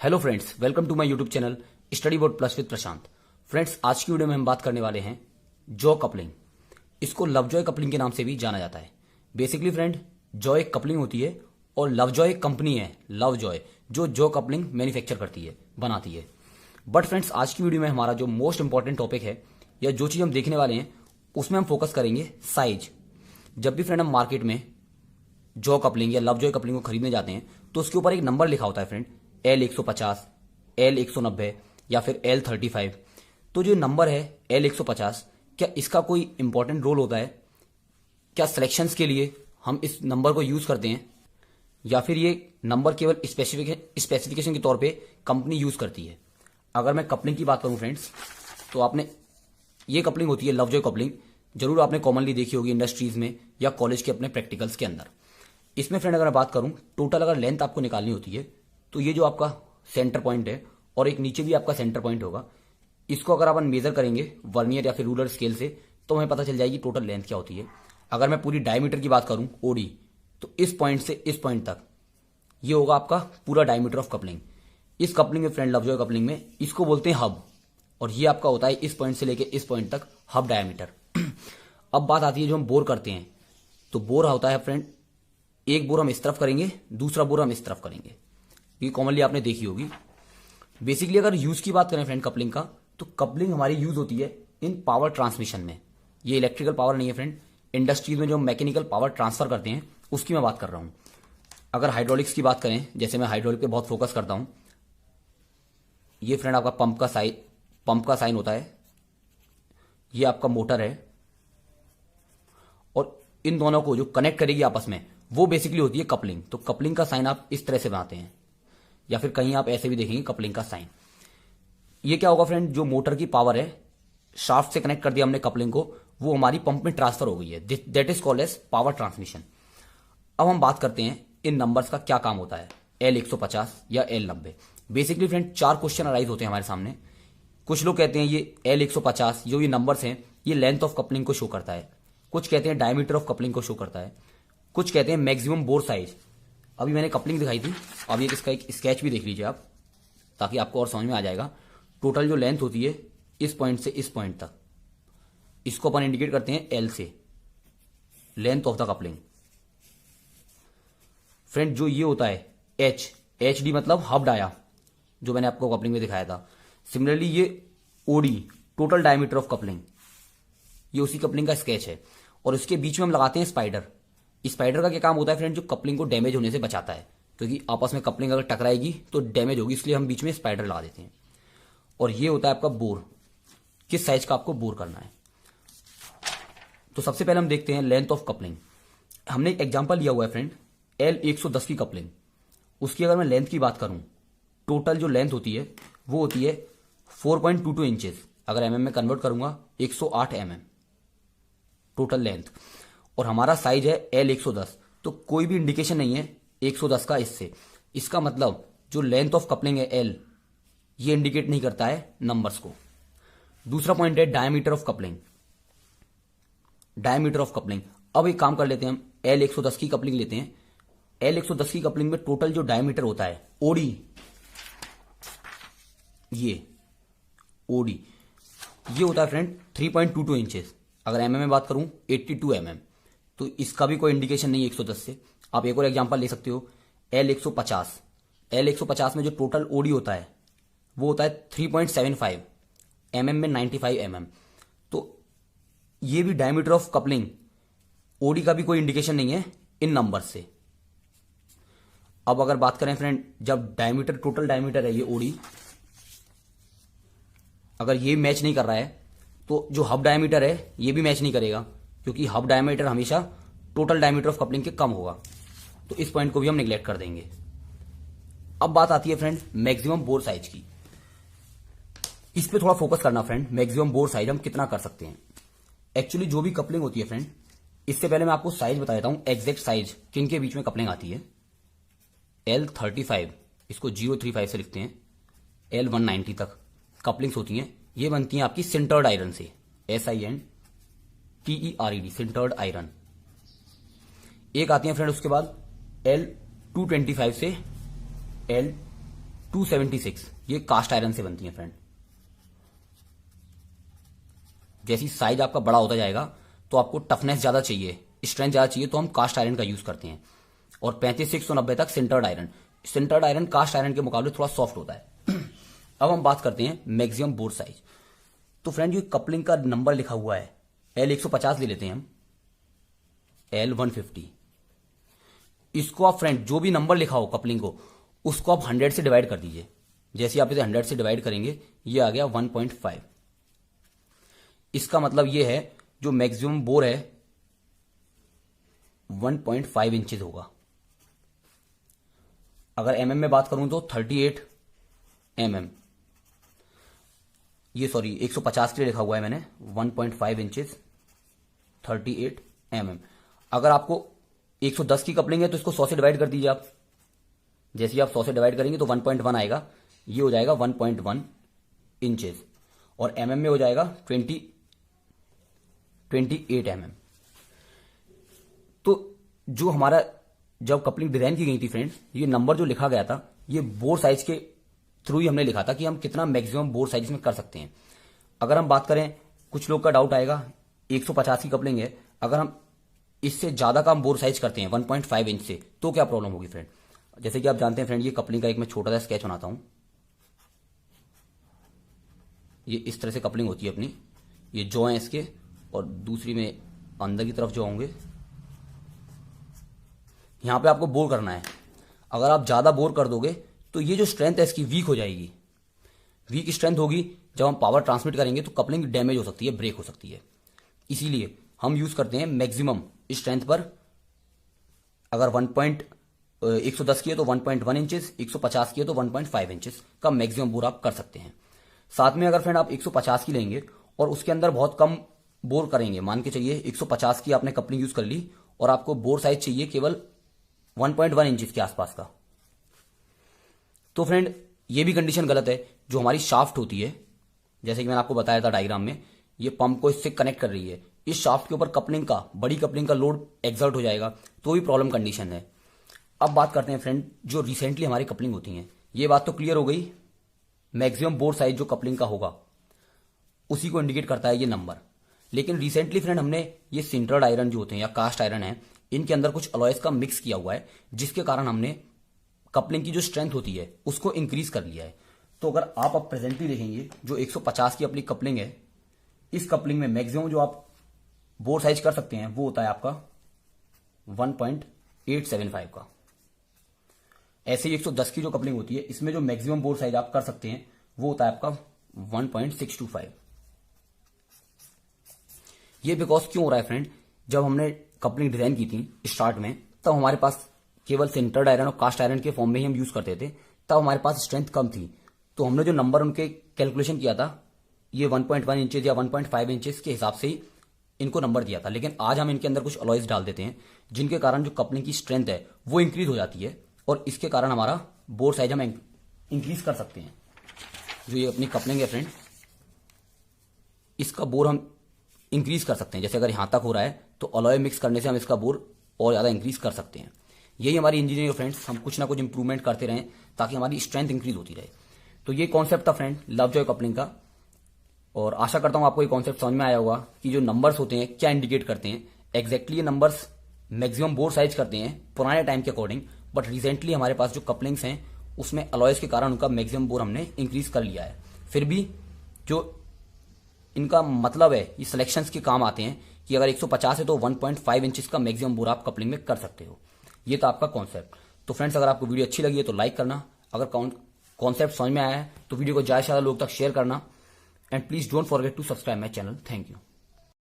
Hello friends, welcome to my YouTube channel study board plus with Prashant. Friends, आज की video में हम बात करने वाले हैं जॉ कपलिंग। इसको लवजॉय कपलिंग के नाम से भी जाना जाता है। बेसिकली फ्रेंड, जॉ एक कपलिंग होती है और लवजॉय एक कंपनी है, लवजॉय, जो जॉ कपलिंग मैन्युफैक्चर करती है, बनाती है। बट फ्रेंड्स, आज की वीडियो में हमारा जो मोस्ट इंपॉर्टेंट टॉपिक है या जो चीज हम देखने वाले हैं उसमें हम फोकस करेंगे साइज। जब भी फ्रेंड हम मार्केट में जॉ कपलिंग या लवजॉय कपलिंग को खरीदने जाते हैं तो उसके ऊपर एक नंबर लिखा होता है फ्रेंड, L150, L190 या फिर L35। तो जो नंबर है L150, क्या इसका कोई इंपॉर्टेंट रोल होता है? क्या सिलेक्शंस के लिए हम इस नंबर को यूज करते हैं या फिर ये नंबर केवल स्पेसिफिकेशन के तौर पे कंपनी यूज करती है? अगर मैं कपलिंग की बात करूं फ्रेंड्स, तो आपने ये कपलिंग होती है लवजॉय कपलिंग, जरूर आपने कॉमनली देखी होगी इंडस्ट्रीज में या कॉलेज के अपने प्रैक्टिकल्स के अंदर। इसमें फ्रेंड अगर मैं बात करूं, टोटल अगर लेंथ आपको निकालनी होती है तो ये जो आपका सेंटर पॉइंट है और एक नीचे भी आपका सेंटर पॉइंट होगा, इसको अगर अपन मेजर करेंगे वर्नियर या फिर रूलर स्केल से तो हमें पता चल जाएगी टोटल लेंथ क्या होती है। अगर मैं पूरी डायमीटर की बात करूं, ओडी, तो इस पॉइंट से इस पॉइंट तक ये होगा आपका पूरा डायमीटर ऑफ कपलिंग। इस कपलिंग में फ्रेंड, लवजॉय कपलिंग में, इसको बोलते हैं हब, और ये आपका होता है इस पॉइंट से लेके इस पॉइंट तक हब डायमीटर। अब बात आती है जो हम बोर करते हैं, तो बोर होता है फ्रेंड, एक बोर हम इस तरफ करेंगे, दूसरा बोर हम इस तरफ करेंगे। ये कॉमनली आपने देखी होगी। बेसिकली अगर यूज की बात करें फ्रेंड कपलिंग का, तो कपलिंग हमारी यूज होती है इन पावर ट्रांसमिशन में। ये इलेक्ट्रिकल पावर नहीं है फ्रेंड, इंडस्ट्रीज में जो मैकेनिकल पावर ट्रांसफर करते हैं उसकी मैं बात कर रहा हूं। अगर हाइड्रोलिक्स की बात करें, जैसे मैं हाइड्रोलिक पे बहुत फोकस करता हूं, ये फ्रेंड आपका पंप का साइन होता है, ये आपका मोटर है, और इन दोनों को जो कनेक्ट करेगी आपस में वो बेसिकली होती है कपलिंग। तो कपलिंग का साइन आप इस तरह से बनाते हैं, या फिर कहीं आप ऐसे भी देखेंगे कपलिंग का साइन। ये क्या होगा फ्रेंड, जो मोटर की पावर है, शाफ्ट से कनेक्ट कर दिया हमने कपलिंग को, वो हमारी पंप में ट्रांसफर हो गई है। That is called as power transmission. अब हम बात करते हैं इन नंबर्स का क्या काम होता है, L150 या L90। Basically friend, 4 question arise होते हैं हमारे सामने। कुछ लोग कहते हैं ये L150 जो ये नंबर्स हैं ये लेंथ ऑफ कपलिंग को शो करता है, कुछ कहते हैं डायमीटर ऑफ कपलिंग को शो करता है, कुछ कहते हैं मैक्सिमम बोर साइज। अभी मैंने कपलिंग दिखाई थी, अभी इसका एक स्केच भी देख लीजिए आप, ताकि आपको और समझ में आ जाएगा। टोटल जो लेंथ होती है इस पॉइंट से इस पॉइंट तक, इसको अपन इंडिकेट करते हैं L से, length of the coupling. Friend, जो ये होता है HD मतलब हब डाया, जो मैंने आपको कपलिंग में दिखाया था। सिमिलरली ये OD, total diameter of coupling, ये उसी कपलिंग का स्केच है। और इसके बीच में हम लगाते हैं स्पाइडर। स्पाइडर का क्या काम होता है फ्रेंड, जो कपलिंग को डैमेज होने से बचाता है, क्योंकि आपस में कपलिंग अगर टकराएगी तो डैमेज होगी, इसलिए हम बीच में स्पाइडर लगा देते हैं। और ये होता है आपका बोर, किस साइज का आपको बोर करना है। तो सबसे पहले हम देखते हैं लेंथ ऑफ कपलिंग। हमने एक एग्जांपल लिया हुआ है फ्रेंड, L110 की कपलिंग। उसकी अगर मैं लेंथ की बात करूं, टोटल जो लेंथ होती है वो होती है 4.22 इंचेस। अगर mm में कन्वर्ट करूंगा, 108 mm टोटल लेंथ। और हमारा साइज है L110, तो कोई भी इंडिकेशन नहीं है 110 का इससे। इसका मतलब जो लेंथ ऑफ कपलिंग है L, ये इंडिकेट नहीं करता है नंबर्स को। दूसरा पॉइंट है diameter of coupling. Diameter of coupling, अब एक काम कर लेते हैं, हम L110 की कपलिंग लेते हैं। L110 की कपलिंग में टोटल जो डायमीटर होता है OD, ये OD, ये होता है फ्रेंड 3.22 इंचेस। अगर mm में बात करूं, 82 mm। तो इसका भी कोई इंडिकेशन नहीं है 110 से। आप एक और एग्जांपल ले सकते हो, L150 में जो टोटल OD होता है वो होता है 3.75, mm में 95 mm। तो ये भी डायमीटर ऑफ कपलिंग, OD का भी कोई इंडिकेशन नहीं है इन नंबर से। अब अगर बात करें फ्रेंड, जब डायमीटर, टोटल डायमीटर है ये OD, अगर ये मैच नहीं कर रहा है तो जो हब डायमीटर है ये भी मैच नहीं करेगा, क्योंकि हब डायमीटर हमेशा टोटल डायमीटर ऑफ कपलिंग के कम होगा। तो इस पॉइंट को भी हम निगलेक्ट कर देंगे। अब बात आती है फ्रेंड मैक्सिमम बोर साइज की। इस पे थोड़ा फोकस करना फ्रेंड, मैक्सिमम बोर साइज हम कितना कर सकते हैं। एक्चुअली जो भी कपलिंग होती है फ्रेंड, इससे पहले मैं आपको साइज बता देता हूं, एग्जैक्ट साइज किन के बीच में कपलिंग आती है। L35, इसको 035 से लिखते हैं, L190 तक कपलिंग्स होती हैं। ये बनती हैं आपकी सिंटर्ड आयरन से, SINTERED, सिंटर्ड आयरन। एक आती है फ्रेंड उसके बाद L225 से 276 ये कास्ट आयरन से बनती है फ्रेंड। जैसी साइज आपका बड़ा होता जाएगा तो आपको टफनेस ज्यादा चाहिए, स्ट्रेंथ ज्यादा चाहिए, तो हम कास्ट आयरन का यूज करते हैं। और 35-690 तक sintered iron. Sintered iron cast iron के मुकाबले थोड़ा सॉफ्ट होता है। अब हम बात करते हैं मैक्सिमम बोर साइज। तो फ्रेंड जो कपलिंग का नंबर लिखा हुआ है L150 ले लेते हैं हम, L150, इसको आप फ्रेंड जो भी नंबर लिखा हो कपलिंग को उसको आप 100 से डिवाइड कर दीजिए। जैसे आप इसे 100 से डिवाइड करेंगे ये आ गया 1.5। इसका मतलब ये है जो मैक्सिमम बोर है 1.5 इंचेस होगा। अगर एमएम में बात करूं तो 38 mm, ये सॉरी 150 के लिए लिखा हुआ है मैंने, 1.5 इंचेस 38 mm। अगर आपको 110 की कपलिंग है तो इसको 100 से डिवाइड कर दीजिए आप। जैसे ही आप 100 से डिवाइड करेंगे तो 1.1 आएगा, ये हो जाएगा 1.1 इंचेस। और एमएम में हो जाएगा 28 mm। तो जो हमारा जब कपलिंग डिजाइन की गई थी फ्रेंड्स, ये नंबर जो लिखा गया था ये बोर साइज के थ्रू ही हमने लिखा था कि हम कितना मैक्सिमम बोर साइज में कर सकते हैं। अगर हम बात करें, कुछ लोग का डाउट आएगा 150 की कपलिंग है, अगर हम इससे ज्यादा का हम बोर साइज करते हैं 1.5 इंच से तो क्या प्रॉब्लम होगी फ्रेंड। जैसे कि आप जानते हैं फ्रेंड, ये कपलिंग का एक मैं छोटा सा स्केच बनाता हूं। ये इस तरह से कपलिंग होती है अपनी, ये जॉ है इसके, और दूसरी में अंदर की तरफ जो होंगे। यहां पे आपको बोर करना है। अगर आप ज्यादा बोर कर दोगे तो ये जो स्ट्रेंथ है इसकी वीक हो जाएगी। वीक स्ट्रेंथ होगी, जब हम पावर ट्रांसमिट करेंगे तो कपलिंग डैमेज हो सकती है, ब्रेक हो सकती है। इसीलिए हम यूज करते हैं मैक्सिमम स्ट्रेंथ पर। अगर 110 की है तो 1.1 इंचेस, 150 की है तो 1.5 इंचेस का मैक्सिमम बोर आप कर सकते हैं। साथ में अगर फ्रेंड आप 150 की लेंगे और उसके अंदर बहुत कम बोर करेंगे, मान के चलिए 150 की आपने कपलिंग यूज कर ली और आपको बोर साइज चाहिए केवल 1.1 इंचेस के आसपास का, तो फ्रेंड ये भी कंडीशन गलत है। जो हमारी शाफ्ट होती है, जैसे कि मैंने आपको बताया था डायग्राम में, ये पंप को इससे कनेक्ट कर रही है, इस शाफ्ट के ऊपर कपलिंग का, बड़ी कपलिंग का लोड एक्सर्ट हो जाएगा, तो भी प्रॉब्लम कंडीशन है। अब बात करते हैं फ्रेंड जो रिसेंटली हमारी कपलिंग होती है। ये बात तो क्लियर हो गई, मैक्सिमम बोर साइज जो कपलिंग का होगा उसी को इंडिकेट करता है ये नंबर। लेकिन रिसेंटली फ्रेंड हमने ये सिंटर्ड आयरन जो होते हैं या कास्ट आयरन है, इनके अंदर कुछ अलॉयज का मिक्स किया हुआ है, जिसके कारण हमने कपलिंग की जो स्ट्रेंथ होती है उसको इंक्रीज कर लिया है। तो अगर आप अब प्रेजेंटली देखेंगे जो 150 की अपनी कपलिंग है, इस कपलिंग में मैक्सिमम जो आप बोर साइज कर सकते हैं वो होता है आपका 1.875 का। ऐसे ही 110 की जो कपलिंग होती है, इसमें जो मैक्सिमम बोर साइज आप कर सकते हैं वो होता है आपका 1.625। ये बिकॉज क्यों हो रहा है फ्रेंड, जब हमने कपलिंग डिजाइन की थी स्टार्ट में, तब हमारे पास केवल सिंटर्ड आयरन और कास्ट आयरन के फॉर्म में ही हम यूज करते थे, तब हमारे पास स्ट्रेंथ कम थी। तो हमने जो नंबर उनके कैलकुलेशन किया था, ये 1.1 इंचेस या 1.5 इंचेस के हिसाब से ही इनको नंबर दिया था। लेकिन आज हम इनके अंदर कुछ अलॉयज डाल देते हैं, जिनके कारण जो कपलिंग की स्ट्रेंथ है वो इंक्रीज हो जाती है, और इसके कारण हमारा बोर साइज हम इंक्रीज कर सकते हैं। जो ये अपनी कपलिंग है फ्रेंड, इसका बोर हम इंक्रीज कर सकते हैं। जैसे अगर यहां तक हो रहा है तो अलॉय मिक्स करने से हम इसका बोर और ज्यादा इंक्रीज कर सकते हैं। यही हमारी इंजीनियरिंग फ्रेंड्स, हम कुछ ना कुछ इंप्रूवमेंट करते रहें ताकि हमारी स्ट्रेंथ इंक्रीज होती रहे। तो ये कॉन्सेप्ट था फ्रेंड लवजॉय कपलिंग का, और आशा करता हूं आपको ये कॉन्सेप्ट समझ में आया होगा कि जो नंबर्स होते हैं क्या इंडिकेट करते हैं। एग्जैक्टली ये नंबर्स मैक्सिमम बोर साइज करते हैं पुराने टाइम के अकॉर्डिंग, बट रिसेंटली हमारे पास जो कपलिंग्स हैं उसमें अलॉयज के कारण उनका मैक्सिमम बोर हमने इंक्रीज कर लिया है। फिर भी जो इनका मतलब है ये सिलेक्शंस के काम आते हैं कि अगर 150 है तो 1.5 इंचेस का मैक्सिमम बोर आप कपलिंग में कर सकते हो। ये था आपका कॉन्सेप्ट। तो फ्रेंड्स अगर आपको वीडियो अच्छी लगी है तो लाइक करना, अगर कॉन्सेप्ट समझ में आया है तो वीडियो को ज्यादा से ज्यादा लोग तक शेयर करना, and please don't forget to subscribe my channel. Thank you.